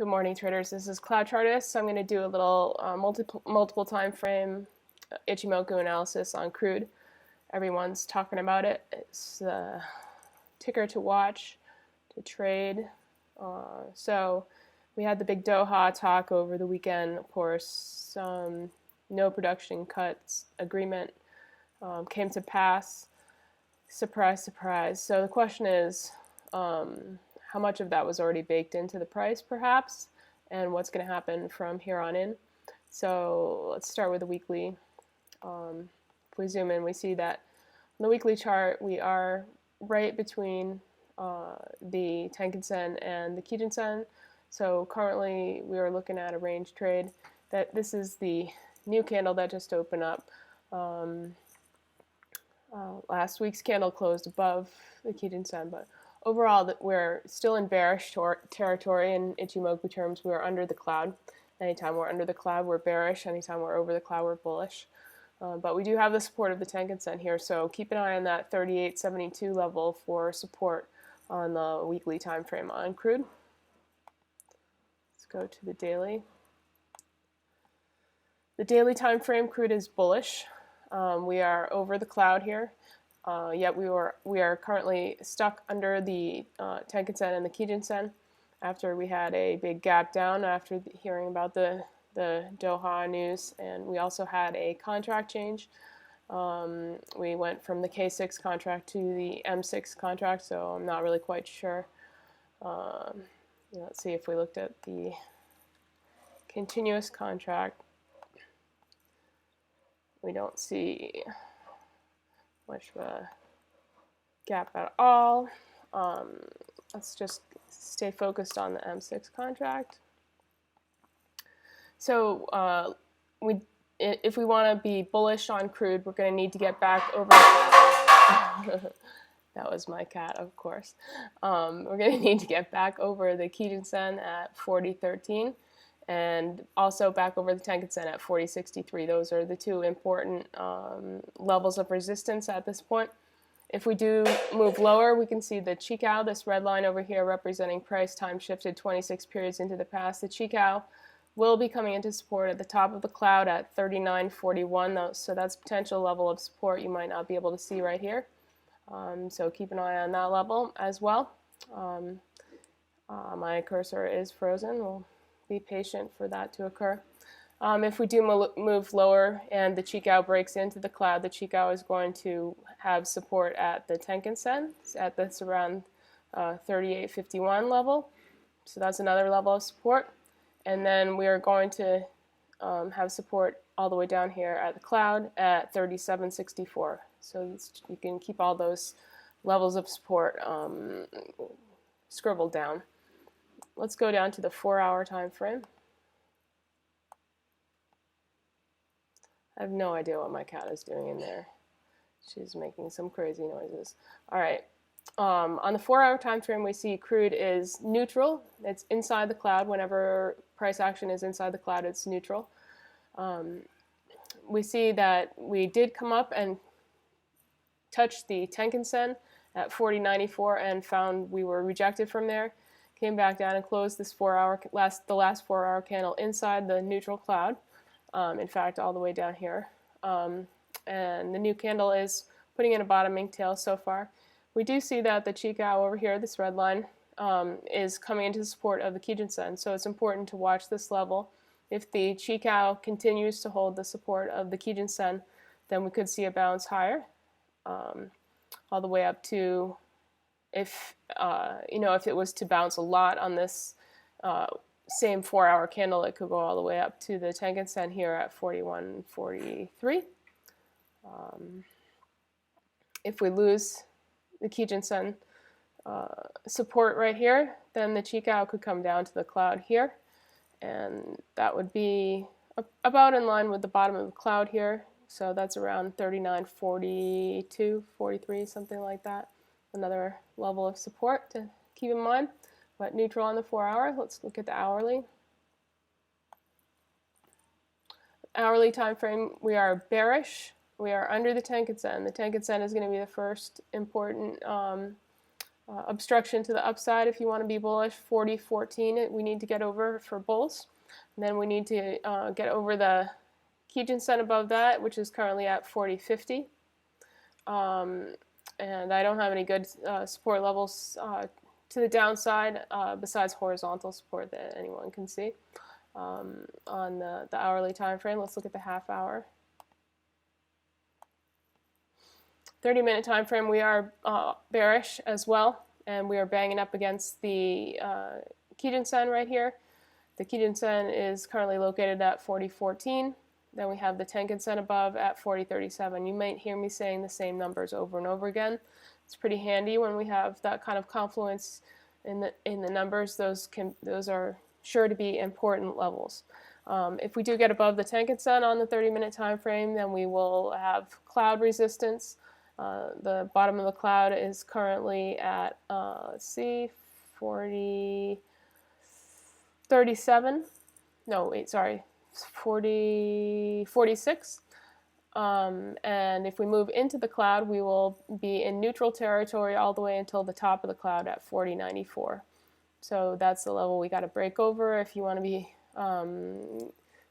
Good morning, traders. This is Cloud Chartist. I'm going to do a little multiple time frame Ichimoku analysis on crude. Everyone's talking about it. It's the ticker to watch, to trade. So we had the big Doha talk over the weekend. Of course, no production cuts agreement came to pass. Surprise, surprise. So the question is, how much of that was already baked into the price, perhaps, and what's going to happen from here on in. So let's start with the weekly. If we zoom in, we see that on the weekly chart, we are right between the Tenkan-sen and the Kijun-sen. So currently, we are looking at a range trade. This is the new candle that just opened up. Last week's candle closed above the Kijun-sen, but overall, we're still in bearish territory in Ichimoku terms. We're under the cloud. Anytime we're under the cloud, we're bearish. Anytime we're over the cloud, we're bullish. But we do have the support of the Tenkan-sen here, so keep an eye on that 38.72 level for support on the weekly time frame on crude. Let's go to the daily. The daily time frame, crude is bullish. We are over the cloud here. Yet we are currently stuck under the Tenkan-sen and the Kijun-sen after we had a big gap down after hearing about the Doha news, and we also had a contract change. We went from the K6 contract to the M6 contract, so I'm not really quite sure. Let's see if we looked at the continuous contract. We don't see much of a gap at all. Let's just stay focused on the M6 contract. So if we want to be bullish on crude, we're going to need to get back over. That was my cat, of course. We're going to need to get back over the Kijun-sen at 40.13. And also back over the Tenkan-sen at 40.63. Those are the two important levels of resistance at this point. If we do move lower, we can see the Chikou, this red line over here representing price time shifted 26 periods into the past. The Chikou will be coming into support at the top of the cloud at 39.41. So that's potential level of support you might not be able to see right here. So keep an eye on that level as well. My cursor is frozen. We'll be patient for that to occur. If we do move lower and the Chikou breaks into the cloud, the Chikou is going to have support at the Tenkan-sen at this around 38.51 level. So that's another level of support. And then we are going to have support all the way down here at the cloud at 37.64. So you can keep all those levels of support scribbled down. Let's go down to the 4-hour time frame. I have no idea what my cat is doing in there. She's making some crazy noises. All right. On the 4-hour time frame, we see crude is neutral. It's inside the cloud. Whenever price action is inside the cloud, it's neutral. We see that we did come up and touch the Tenkan-sen at 40.94 and found we were rejected from there. Came back down and closed this the last 4-hour candle inside the neutral cloud. In fact, all the way down here. And the new candle is putting in a bottoming tail so far. We do see that the Chikou over here, this red line, is coming into support of the Kijun-sen. So it's important to watch this level. If the Chikou continues to hold the support of the Kijun-sen, then we could see a bounce higher, all the way up to. If it was to bounce a lot on this same 4-hour candle, it could go all the way up to the Tenkan-sen here at 41.43. If we lose the Kijun-sen support right here, then the Chikou could come down to the cloud here, and that would be about in line with the bottom of the cloud here. So that's around 39.42, 43, something like that. Another level of support to keep in mind, but neutral on the 4-hour. Let's look at the hourly. Hourly time frame, we are bearish. We are under the Tenkan-sen. The Tenkan-sen is going to be the first important obstruction to the upside if you want to be bullish. 40.14 we need to get over for bulls. And then we need to get over the Kijun Sen above that, which is currently at 40.50. And I don't have any good support levels to the downside besides horizontal support that anyone can see on the hourly time frame. Let's look at the half hour. 30-minute time frame, we are bearish as well, and we are banging up against the Kijun Sen right here. The Kijun Sen is currently located at 40.14. Then we have the Tenkan Sen above at 40.37. You might hear me saying the same numbers over and over again. It's pretty handy when we have that kind of confluence in the numbers. Those are sure to be important levels. If we do get above the Tenkan Sen on the 30-minute time frame, then we will have cloud resistance. The bottom of the cloud is currently at, let's see, 40.37. No, wait, sorry, 40.46. And if we move into the cloud, we will be in neutral territory all the way until the top of the cloud at 40.94. So that's the level we got to break over if you want to be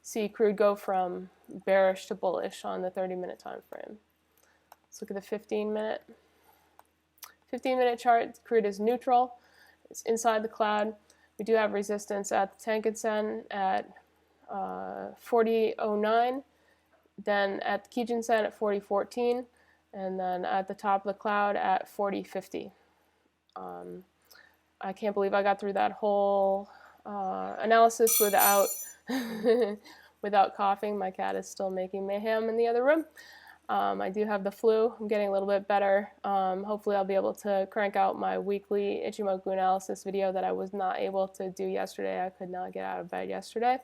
see crude go from bearish to bullish on the 30-minute time frame. Let's look at the 15-minute. 15-minute chart, crude is neutral. It's inside the cloud. We do have resistance at the Tenkan Sen at 40.09, then at the Kijun Sen at 40.14, and then at the top of the cloud at 40.50. I can't believe I got through that whole analysis without without coughing. My cat is still making mayhem in the other room. I do have the flu. I'm getting a little bit better. Hopefully I'll be able to crank out my weekly Ichimoku analysis video that I was not able to do yesterday. I could not get out of bed yesterday.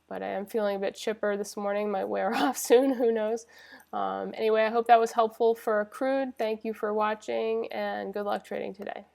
But I am feeling a bit chipper this morning. Might wear off soon, who knows. Anyway, I hope that was helpful for crude. Thank you for watching, and good luck trading today.